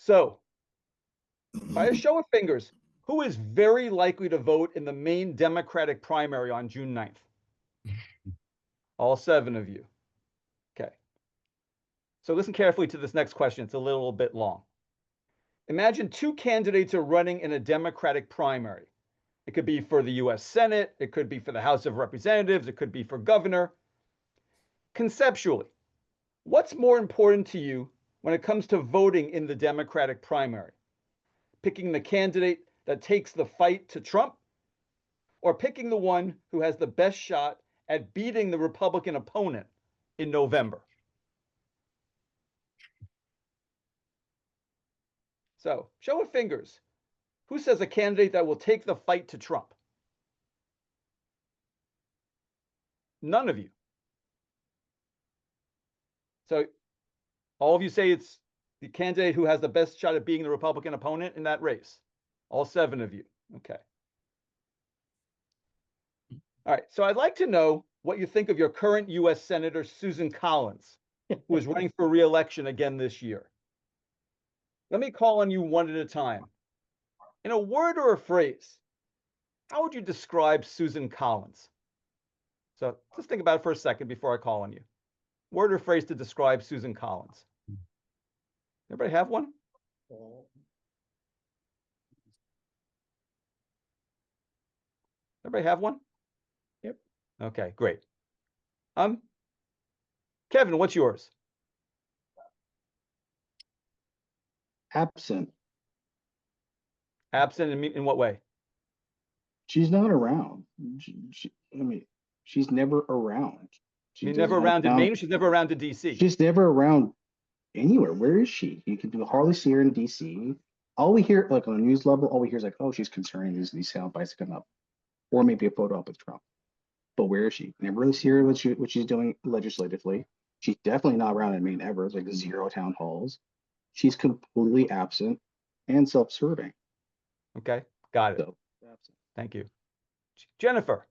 So, by a show of fingers, who is very likely to vote in the Maine Democratic primary on June 9th? All 7 of you. Okay. So listen carefully to this next question. It's a little bit long. Imagine 2 candidates are running in a Democratic primary. It could be for the US Senate, it could be for the House of Representatives, it could be for governor. Conceptually, what's more important to you when it comes to voting in the Democratic primary? Picking the candidate that takes the fight to Trump, or picking the one who has the best shot at beating the Republican opponent in November? So, show of fingers. Who says a candidate that will take the fight to Trump? None of you. So, all of you say it's the candidate who has the best shot at being the Republican opponent in that race. All 7 of you. Okay. All right. So I'd like to know what you think of your current U.S. Senator, Susan Collins, who is running for re-election again this year. Let me call on you one at a time. In a word or a phrase, how would you describe Susan Collins? So just think about it for a second before I call on you. Word or phrase to describe Susan Collins. Everybody have one? Everybody have one? Yep. Okay, great. Kevin, what's yours? Absent. Absent in what way? She's not around. She's never around. She's never around in Maine. She's never around in DC. She's never around anywhere. Where is she? You can hardly see her in DC. All we hear, like on a news level, all we hear is like, oh, she's concerning these sound bites coming up, or maybe a photo up with Trump. But where is she? Never really see her what she's doing legislatively. She's definitely not around in Maine ever. It's like 0 town halls. She's completely absent and self-serving. Okay, got it. So, thank you. Jennifer.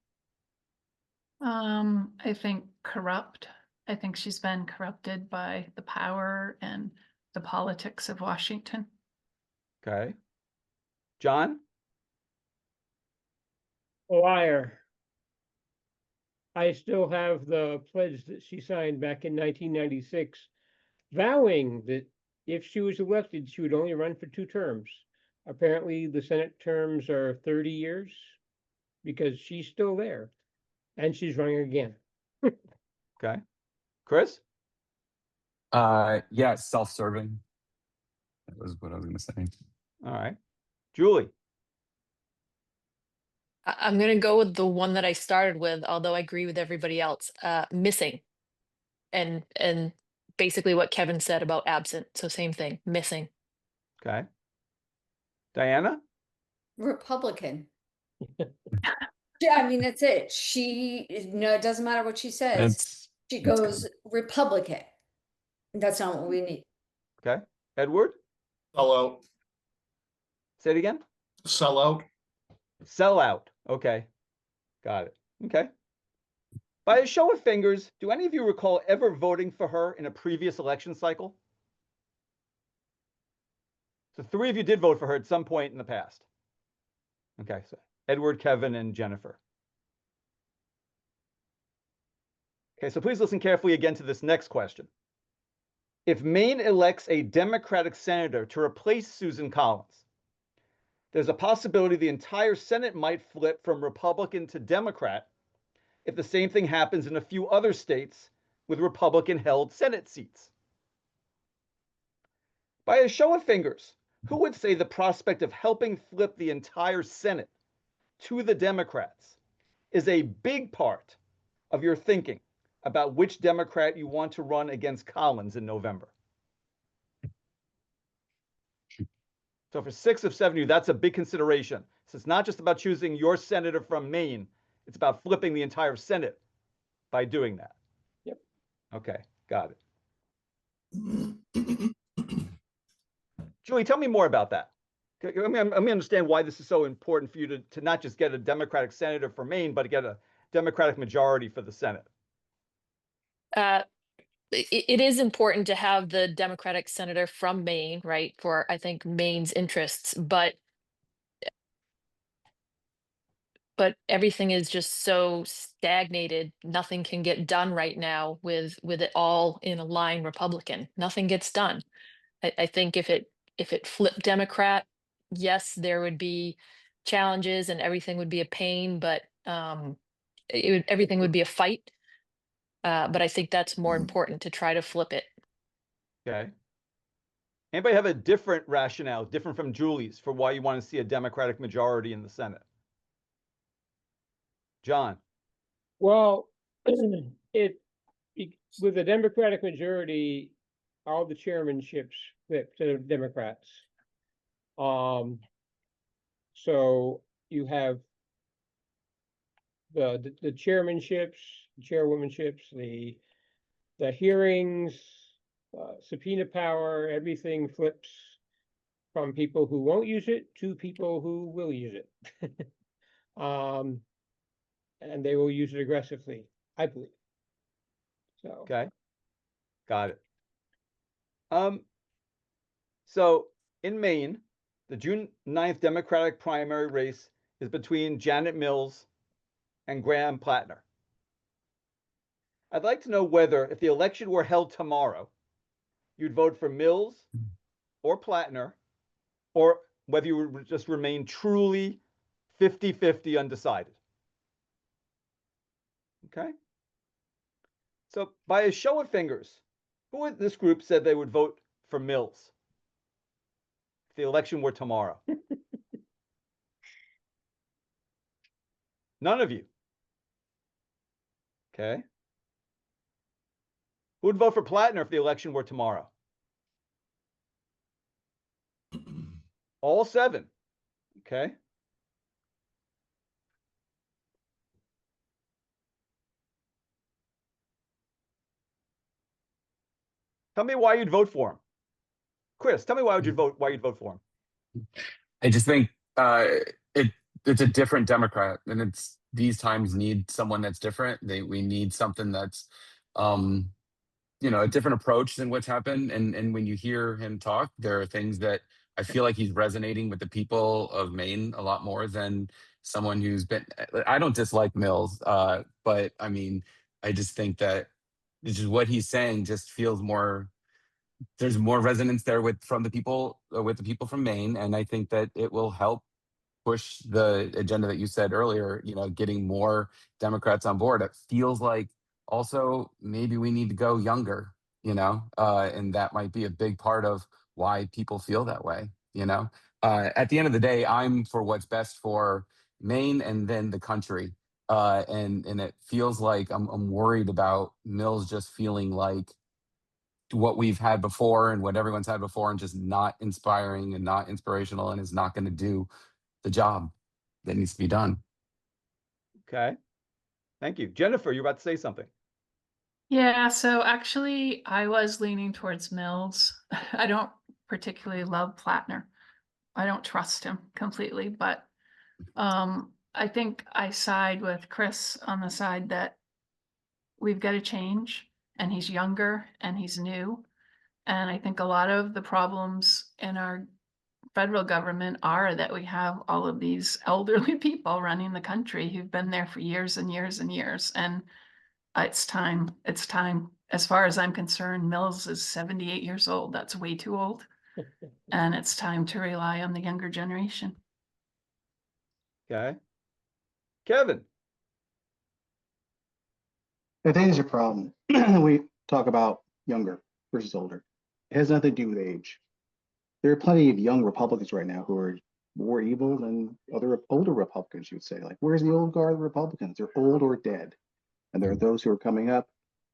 I think corrupt. I think she's been corrupted by the power and the politics of Washington. Okay. John? A liar. I still have the pledge that she signed back in 1996, vowing that if she was elected, she would only run for 2 terms. Apparently, the Senate terms are 30 years because she's still there and she's running again. Okay. Chris? Yeah, self-serving. That was what I was going to say. All right. Julie? I'm going to go with the one that I started with, although I agree with everybody else. Missing. And basically what Kevin said about absent. So same thing, missing. Okay. Diana? Republican. Yeah, I mean, that's it. It doesn't matter what she says. She goes Republican. That's not what we need. Okay. Edward? Sell out. Say it again? Sell out. Sell out. Okay. Got it. Okay. By a show of fingers, do any of you recall ever voting for her in a previous election cycle? So 3 of you did vote for her at some point in the past. Okay, so Edward, Kevin, and Jennifer. Okay, so please listen carefully again to this next question. If Maine elects a Democratic senator to replace Susan Collins, there's a possibility the entire Senate might flip from Republican to Democrat if the same thing happens in a few other states with Republican-held Senate seats. By a show of fingers, who would say the prospect of helping flip the entire Senate to the Democrats is a big part of your thinking about which Democrat you want to run against Collins in November? So for 6 of 7 of you, that's a big consideration. So it's not just about choosing your senator from Maine. It's about flipping the entire Senate by doing that. Yep. Okay, got it. Julie, tell me more about that. Let me understand why this is so important for you to not just get a Democratic senator for Maine, but to get a Democratic majority for the Senate. it is important to have the Democratic senator from Maine, right? For, I think, Maine's interests, but everything is just so stagnated. Nothing can get done right now with it all in a line Republican. Nothing gets done. I think if it flipped Democrat, yes, there would be challenges and everything would be a pain, but everything would be a fight. But I think that's more important to try to flip it. Okay. Anybody have a different rationale, different from Julie's, for why you want to see a Democratic majority in the Senate? John? Well, it, with a Democratic majority, all the chairmanships flip to Democrats. So you have the chairmanships, chairwomanships, the hearings, subpoena power, everything flips from people who won't use it to people who will use it. And they will use it aggressively, I believe. So, Okay. Got it. So in Maine, the June 9th Democratic primary race is between Janet Mills and Graham Plattner. I'd like to know whether, if the election were held tomorrow, you'd vote for Mills or Plattner, or whether you would just remain truly 50-50 undecided. Okay? So by a show of fingers, who in this group said they would vote for Mills if the election were tomorrow? None of you. Okay. Who would vote for Plattner if the election were tomorrow? All 7. Okay. Tell me why you'd vote for him. Chris, tell me why you'd vote for him. I just think it's a different Democrat, and it's these times need someone that's different. We need something that's a different approach than what's happened. And when you hear him talk, there are things that I feel like he's resonating with the people of Maine a lot more than someone who's been. I don't dislike Mills, but I mean, I just think that this is what he's saying just feels more. There's more resonance there with the people from Maine, and I think that it will help push the agenda that you said earlier, getting more Democrats on board. It feels like also maybe we need to go younger, and that might be a big part of why people feel that way. At the end of the day, I'm for what's best for Maine and then the country. And it feels like I'm worried about Mills just feeling like what we've had before and what everyone's had before and just not inspiring and not inspirational and is not going to do the job that needs to be done. Okay. Thank you. Jennifer, you're about to say something. Yeah, so actually I was leaning towards Mills. I don't particularly love Plattner. I don't trust him completely, but I think I side with Chris on the side that we've got to change, and he's younger and he's new. And I think a lot of the problems in our federal government are that we have all of these elderly people running the country who've been there for years and years and years. And it's time. As far as I'm concerned, Mills is 78 years old. That's way too old. And it's time to rely on the younger generation. Okay. Kevin. I think there's a problem. We talk about younger versus older. It has nothing to do with age. There are plenty of young Republicans right now who are more evil than other older Republicans, you would say. Like, where's the old guard Republicans? They're old or dead. And there are those who are coming up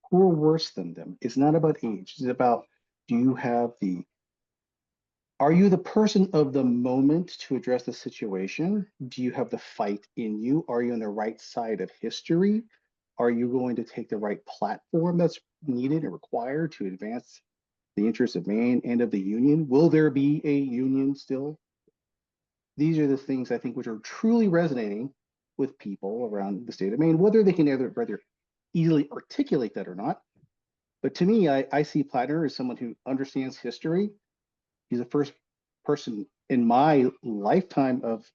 who are worse than them. It's not about age. It's about, are you the person of the moment to address the situation? Do you have the fight in you? Are you on the right side of history? Are you going to take the right platform that's needed and required to advance the interests of Maine and of the union? Will there be a union still? These are the things I think which are truly resonating with people around the state of Maine, whether they can rather easily articulate that or not. But to me, I see Plattner as someone who understands history. He's the first person in my lifetime of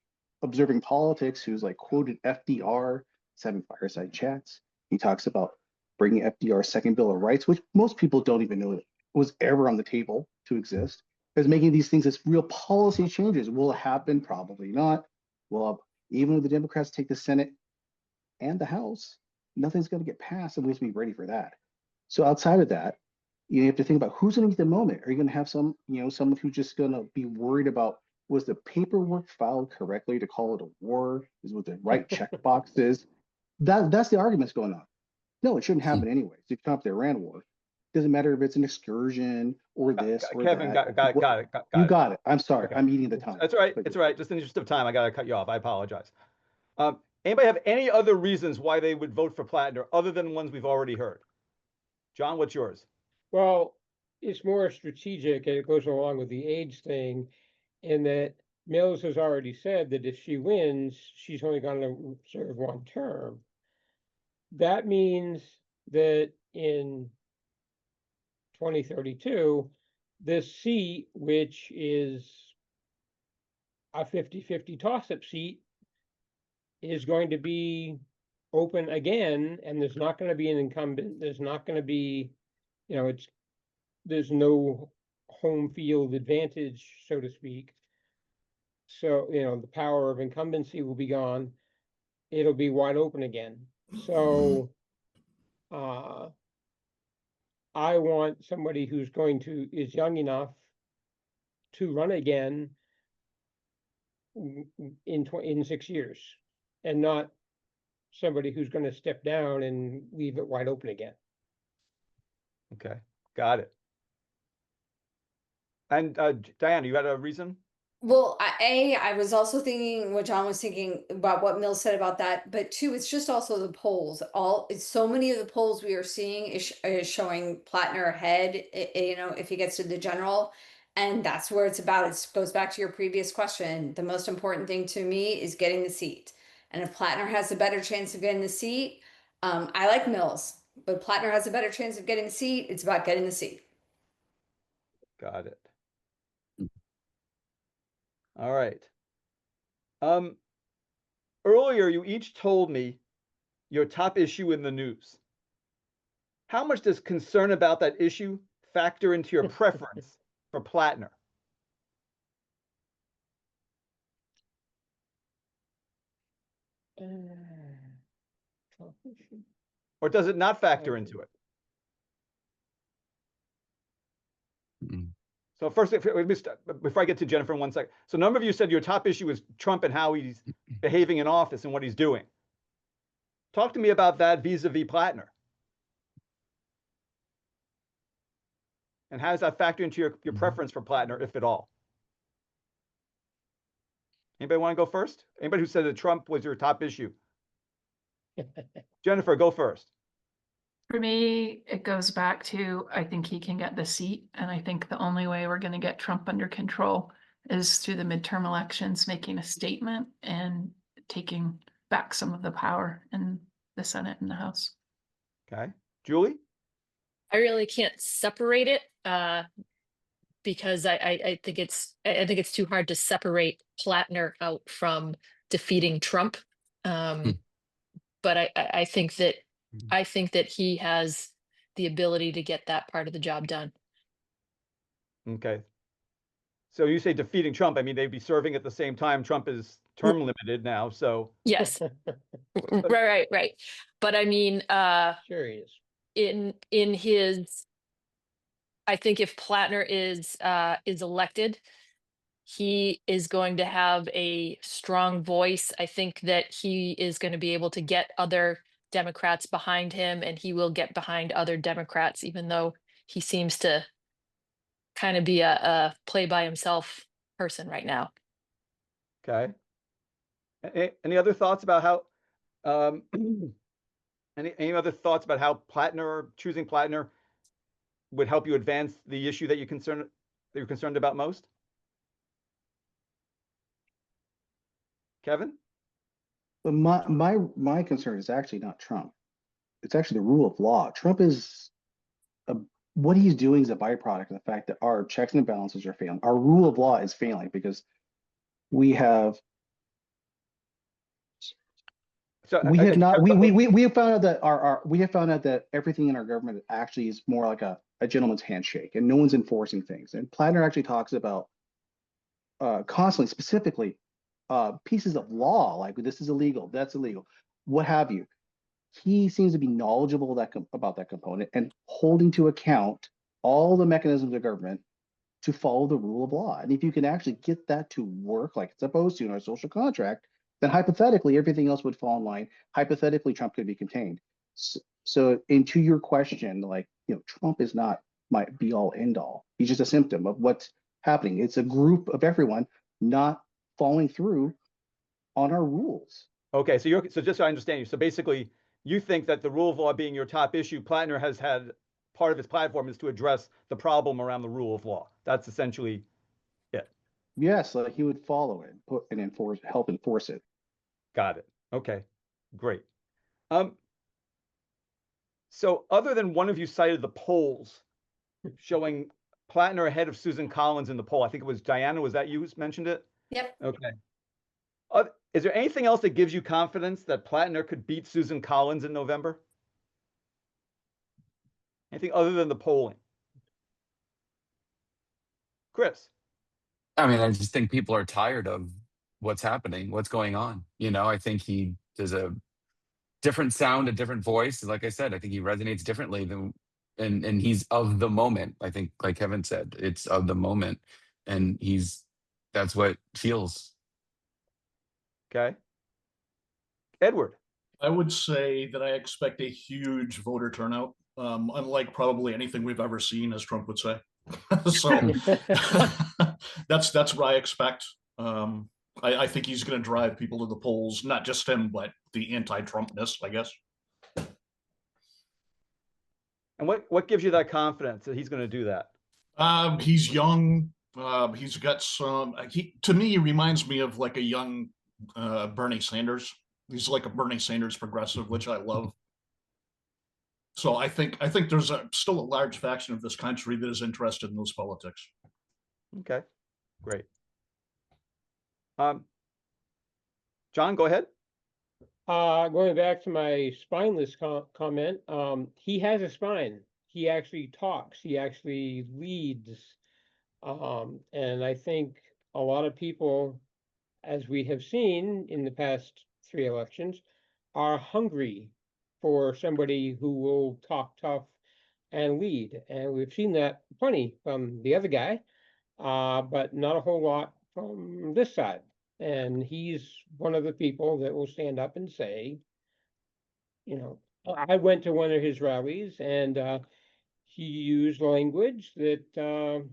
observing politics who's like quoted FDR, he's having fireside chats. He talks about bringing FDR's second Bill of Rights, which most people don't even know was ever on the table to exist, is making these things as real policy changes. Will it happen? Probably not. Well, even if the Democrats take the Senate and the House, nothing's going to get passed, and we have to be ready for that. So outside of that, you have to think about who's going to get the moment. Are you going to have someone who's just going to be worried about, was the paperwork filed correctly to call it a war? Is with the right checkboxes? That's the arguments going on. No, it shouldn't happen anyways. If you come up to the Iran war, doesn't matter if it's an excursion or this or Kevin, that. got it. You got it. I'm sorry. Okay. I'm eating the time. That's all right. But It's all right. Just in the interest of time, I got to cut you off. I apologize. Anybody have any other reasons why they would vote for Plattner other than ones we've already heard? John, what's yours? Well, it's more strategic and it goes along with the age thing in that Mills has already said that if she wins, she's only going to serve one term. That means that in 2032, this seat, which is a 50-50 toss-up seat, is going to be open again, and there's not going to be an incumbent. There's not going to be, there's no home field advantage, so to speak. So, the power of incumbency will be gone. It'll be wide open again. So, I want somebody who's is young enough to run again in 6 years, and not somebody who's going to step down and leave it wide open again. Okay, got it. And Diana, you had a reason? Well, I was also thinking what John was thinking about what Mill said about that, but two, it's just also the polls. It's so many of the polls we are seeing is showing Plattner ahead. If he gets to the general, and that's where it's about. It goes back to your previous question. The most important thing to me is getting the seat, and if Plattner has a better chance of getting the seat, I like Mills, but Plattner has a better chance of getting the seat. It's about getting the seat. Got it. All right. Earlier, you each told me your top issue in the news. How much does concern about that issue factor into your preference for Plattner? Or does it not factor into it? So first, before I get to Jennifer in 1 second. So a number of you said your top issue is Trump and how he's behaving in office and what he's doing. Talk to me about that vis-a-vis Plattner. And how does that factor into your preference for Plattner, if at all? Anybody want to go first? Anybody who said that Trump was your top issue? Jennifer, go first. For me, it goes back to, I think he can get the seat, and I think the only way we're going to get Trump under control is through the midterm elections, making a statement and taking back some of the power in the Senate and the House. Okay. Julie? I really can't separate it because I think it's too hard to separate Plattner out from defeating Trump. But I think that he has the ability to get that part of the job done. Okay. So you say defeating Trump, I mean, they'd be serving at the same time. Trump is term limited now, so. Yes. Right. But I mean, Sure he is. in his, I think if Plattner is elected, he is going to have a strong voice. I think that he is going to be able to get other Democrats behind him, and he will get behind other Democrats, even though he seems to kind of be a play by himself person right now. Okay. Any other thoughts about how, any other thoughts about how choosing Plattner would help you advance the issue that you're concerned about most? Kevin? But my concern is actually not Trump. It's actually the rule of law. Trump is a what he's doing is a byproduct of the fact that our checks and balances are failing. Our rule of law is failing because we have So we have not okay, we have found out that we have found out that everything in our government actually is more like a gentleman's handshake, and no one's enforcing things. And Plattner actually talks about constantly, specifically, pieces of law like this is illegal, that's illegal, what have you. He seems to be knowledgeable about that component and holding to account all the mechanisms of government to follow the rule of law. And if you can actually get that to work like it's supposed to in our social contract, then hypothetically everything else would fall in line. Hypothetically, Trump could be contained. So into your question, like, Trump is not my be all end all. He's just a symptom of what's happening. It's a group of everyone not following through on our rules. okay. So just so I understand you. So basically, you think that the rule of law being your top issue, Plattner has had part of his platform is to address the problem around the rule of law. That's essentially it. Yes, he would follow it, put and help enforce it. Got it. Okay, great. Um, so other than one of you cited the polls showing Plattner ahead of Susan Collins in the poll, I think it was Diana, was that you who mentioned it? Yep. Okay. Is there anything else that gives you confidence that Plattner could beat Susan Collins in November? Anything other than the polling? Chris? I mean, I just think people are tired of what's happening, what's going on. I think he does a different sound, a different voice. Like I said, I think he resonates differently than, and he's of the moment. I think, like Kevin said, it's of the moment, and that's what feels. Okay. Edward? I would say that I expect a huge voter turnout, unlike probably anything we've ever seen, as Trump would say. So that's what I expect. I think he's going to drive people to the polls, not just him, but the anti-Trumpness, I guess. And what gives you that confidence that he's going to do that? He's young. He's got some. To me, he reminds me of like a young Bernie Sanders. He's like a Bernie Sanders progressive, which I love. So I think there's still a large faction of this country that is interested in those politics. Okay, great. John, go ahead. Going back to my spineless comment, he has a spine. He actually talks. He actually leads. And I think a lot of people, as we have seen in the past 3 elections, are hungry for somebody who will talk tough and lead. And we've seen that plenty from the other guy, but not a whole lot from this side. And he's one of the people that will stand up and say, I went to one of his rallies and he used language that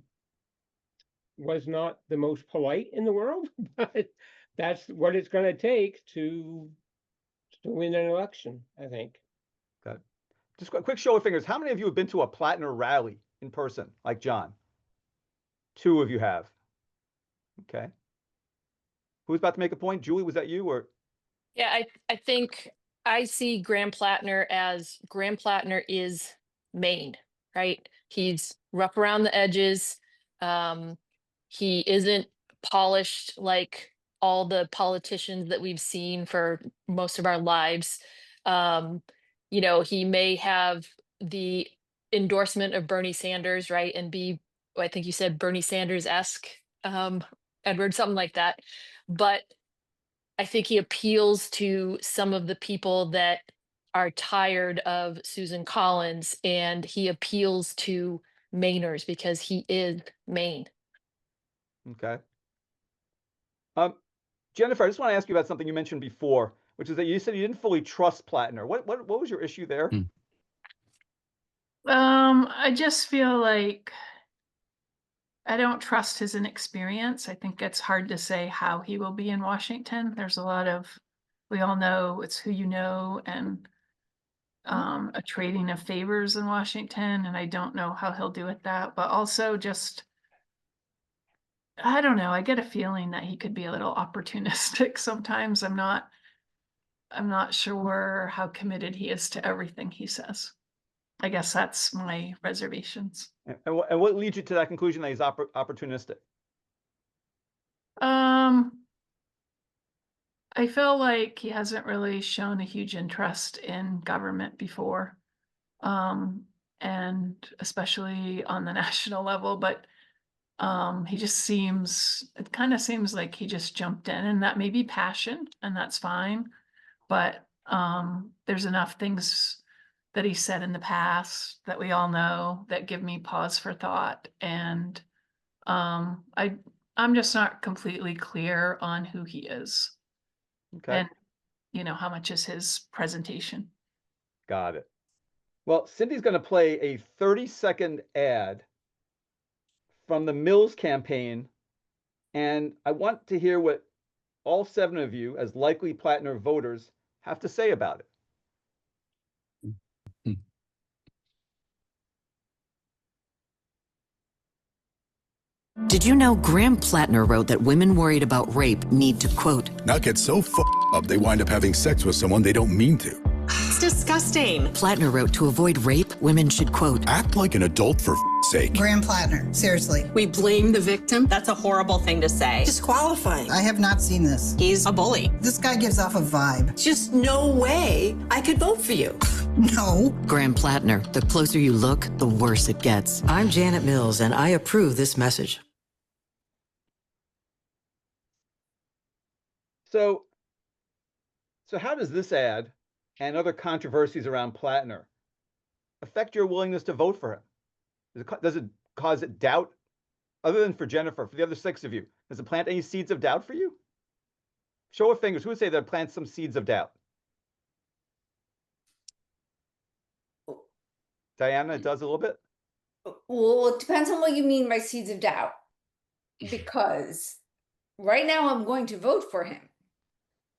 was not the most polite in the world, but that's what it's going to take to win an election, I think. Good. Just a quick show of fingers. How many of you have been to a Plattner rally in person, like John? 2 of you have. Okay. Who's about to make a point? Julie, was that you or? Yeah, I think I see Graham Plattner as Graham Plattner is Maine, right? He's rough around the edges. He isn't polished like all the politicians that we've seen for most of our lives. He may have the endorsement of Bernie Sanders, right? And be, I think you said Bernie Sanders-esque, Edward, something like that. But I think he appeals to some of the people that are tired of Susan Collins, and he appeals to Mainers because he is Maine. Okay. Jennifer, I just want to ask you about something you mentioned before, which is that you said you didn't fully trust Plattner. What was your issue there? I just feel like I don't trust his inexperience. I think it's hard to say how he will be in Washington. There's a lot of, we all know it's who you know, and a trading of favors in Washington, and I don't know how he'll do with that. But also just, I don't know, I get a feeling that he could be a little opportunistic sometimes. I'm not sure how committed he is to everything he says. I guess that's my reservations. And what leads you to that conclusion that he's opportunistic? I feel like he hasn't really shown a huge interest in government before. And especially on the national level, but he just seems, it kind of seems like he just jumped in, and that may be passion, and that's fine. But there's enough things that he said in the past that we all know that give me pause for thought. And I'm just not completely clear on who he is. Okay. And how much is his presentation. Got it. Well, Cindy's going to play a 30-second ad from the Mills campaign, and I want to hear what all 7 of you, as likely Plattner voters, have to say about it. Did you know Graham Plattner wrote that women worried about rape need to, quote, not get so up they wind up having sex with someone they don't mean to. It's disgusting. Plattner wrote to avoid rape, women should, quote, act like an adult for sake. Graham Plattner, seriously. We blame the victim? That's a horrible thing to say. Disqualifying. I have not seen this. He's a bully. This guy gives off a vibe. Just no way I could vote for you. No. Graham Plattner, the closer you look, the worse it gets. I'm Janet Mills, and I approve this message. So how does this ad and other controversies around Plattner affect your willingness to vote for him? Does it cause doubt, other than for Jennifer, for the other 6 of you? Does it plant any seeds of doubt for you? Show of fingers, who would say that plants some seeds of doubt? Diana, it does a little bit? Well, it depends on what you mean by seeds of doubt. Because right now I'm going to vote for him.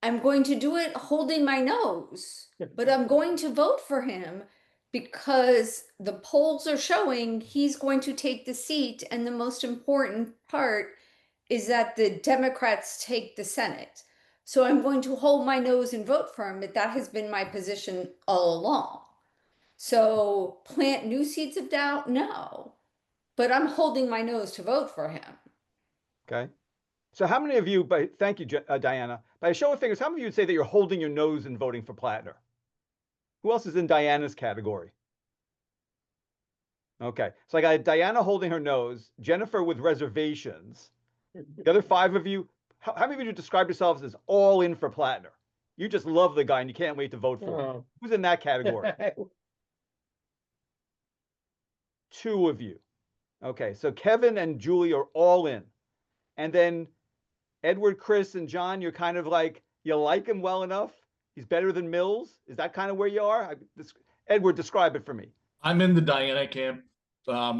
I'm going to do it holding my nose, but I'm going to vote for him because the polls are showing he's going to take the seat. And the most important part is that the Democrats take the Senate. So I'm going to hold my nose and vote for him, but that has been my position all along. So plant new seeds of doubt? No, but I'm holding my nose to vote for him. Okay. So how many of you, thank you, Diana, by a show of fingers, how many of you would say that you're holding your nose and voting for Plattner? Who else is in Diana's category? Okay, so I got Diana holding her nose, Jennifer with reservations. The other 5 of you, how many of you describe yourselves as all in for Plattner? You just love the guy and you can't wait to vote for him. Who's in that category? 2 of you. Okay, so Kevin and Julie are all in. And then Edward, Chris, and John, you're kind of like, you like him well enough? He's better than Mills? Is that kind of where you are? Edward, describe it for me. I'm in the Diana camp. I'm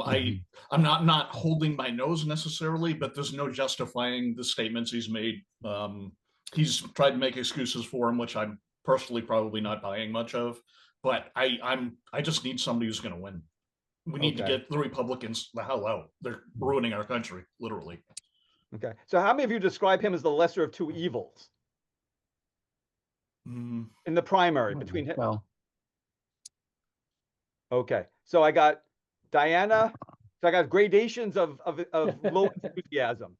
not holding my nose necessarily, but there's no justifying the statements he's made. He's tried to make excuses for him, which I'm personally probably not buying much of. But I just need somebody who's going to win. We need to get the Republicans the hell out. They're ruining our country, literally. Okay. So how many of you describe him as the lesser of 2 evils? In the primary between him. Well, okay. So I got Diana. So I got gradations of low enthusiasm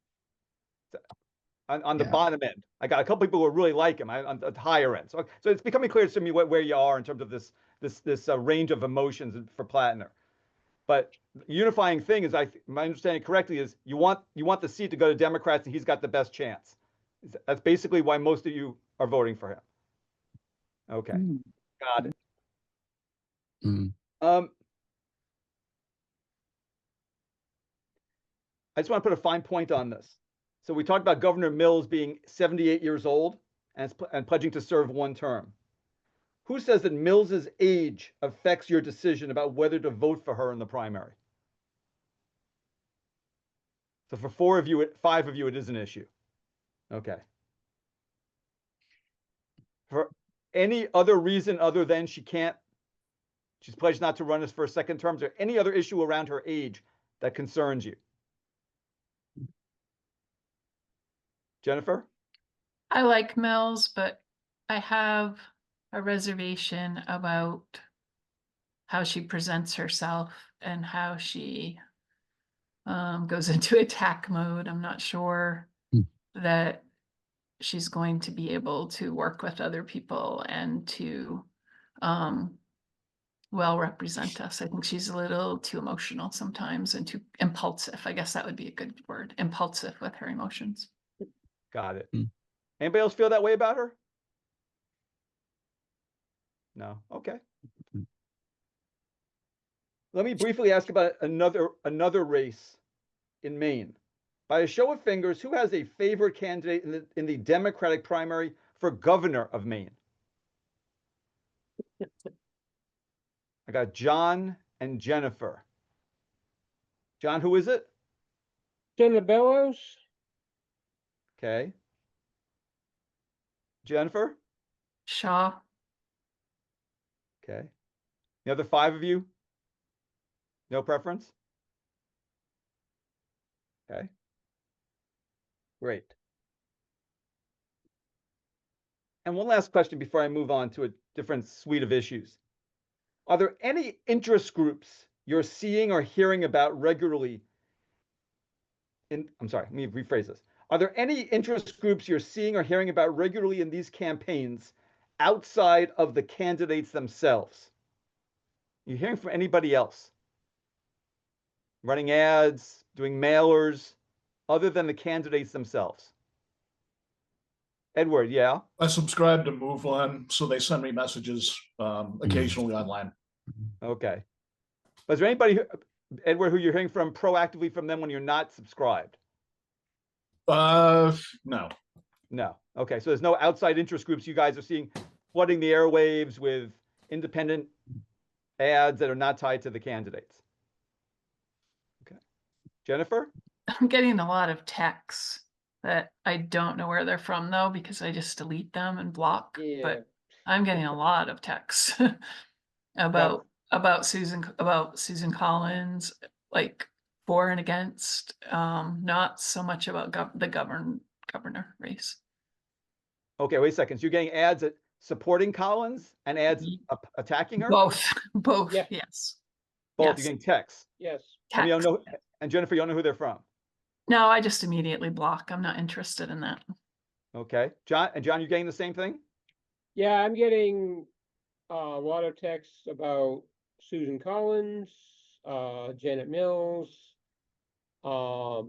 on the bottom end. I got a couple people who really like him on the higher end. So it's becoming clear to me where you are in terms of this range of emotions for Plattner. But the unifying thing is, my understanding correctly, is you want the seat to go to Democrats and he's got the best chance. That's basically why most of you are voting for him. Okay, got it. I just want to put a fine point on this. So we talked about Governor Mills being 78 years old and pledging to serve 1 term. Who says that Mills's age affects your decision about whether to vote for her in the primary? So for 5 of you, it is an issue. Okay. For any other reason other than she's pledged not to run this for a 2nd term, is there any other issue around her age that concerns you? Jennifer? I like Mills, but I have a reservation about how she presents herself and how she goes into attack mode. I'm not sure that she's going to be able to work with other people and to well represent us. I think she's a little too emotional sometimes and too impulsive. I guess that would be a good word, impulsive with her emotions. Got it. Hmm. Anybody else feel that way about her? No. Okay. Let me briefly ask about another race in Maine. By a show of fingers, who has a favorite candidate in the Democratic primary for governor of Maine? I got John and Jennifer. John, who is it? Jenna Bellows? Okay. Jennifer? Shaw. Okay. The other 5 of you? No preference? Okay. Great. And one last question before I move on to a different suite of issues. Are there any interest groups you're seeing or hearing about regularly I'm sorry, let me rephrase this. Are there any interest groups you're seeing or hearing about regularly in these campaigns outside of the candidates themselves? You're hearing from anybody else? Running ads, doing mailers, other than the candidates themselves? Edward, yeah? I subscribe to Move On, so they send me messages occasionally online. Okay. But is there anybody, Edward, who you're hearing from proactively from them when you're not subscribed? No. No. Okay. So there's no outside interest groups you guys are seeing flooding the airwaves with independent ads that are not tied to the candidates. Okay. Jennifer? I'm getting a lot of texts that I don't know where they're from though, because I just delete them and block. Yeah. But I'm getting a lot of texts about Susan Collins, like for and against, not so much about the governor race. Okay, wait a second. So you're getting ads at supporting Collins and ads attacking her? Both, both, Yeah. yes. Both. Yes. You're getting texts. Yes. And you don't Text. know, and Jennifer, you don't know who they're from. No, I just immediately block. I'm not interested in that. Okay. John, you're getting the same thing? Yeah, I'm getting a lot of texts about Susan Collins, Janet Mills, not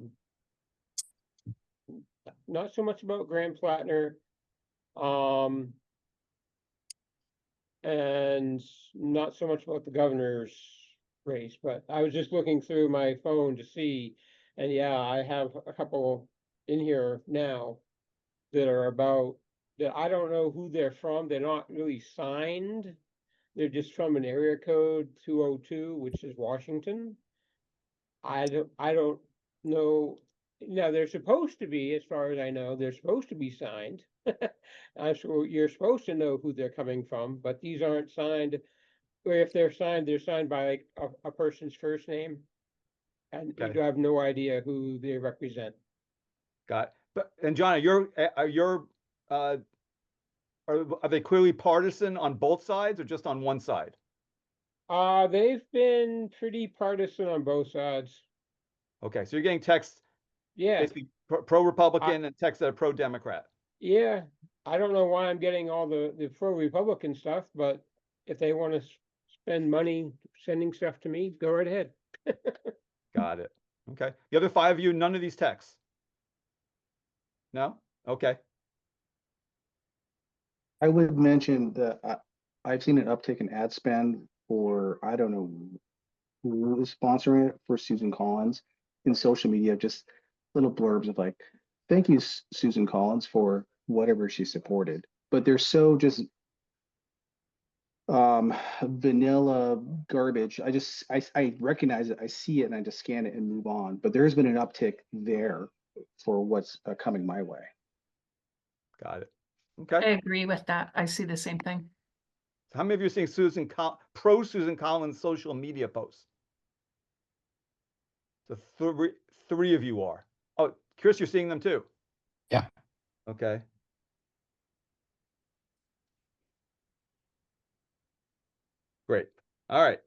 so much about Graham Plattner, and not so much about the governor's race, but I was just looking through my phone to see, and yeah, I have a couple in here now that are about, that I don't know who they're from. They're not really signed. They're just from an area code 202, which is Washington. I don't know. Now they're supposed to be, as far as I know, they're supposed to be signed. So you're supposed to know who they're coming from, but these aren't signed. Or if they're signed by like a person's first name, and Okay. you have no idea who they represent. Got it. But, and John, are they clearly partisan on both sides or just on one side? They've been pretty partisan on both sides. Okay. So you're getting texts Yeah. basically pro-Republican and texts that are pro-Democrat. Yeah, I don't know why I'm getting all the pro-Republican stuff, but if they want to spend money sending stuff to me, go right ahead. Got it. Okay. The other 5 of you, none of these texts? No? Okay. I would mention that I've seen an uptick in ad spend for, I don't know who is sponsoring it for Susan Collins in social media, just little blurbs of like, thank you, Susan Collins, for whatever she supported. But they're so just vanilla garbage. I recognize it, I see it, and I just scan it and move on. But there's been an uptick there for what's coming my way. Got it. I Okay. agree with that. I see the same thing. How many of you are seeing pro-Susan Collins social media posts? So three of you are. Oh, Chris, you're seeing them too? Yeah. Okay. Great. All right.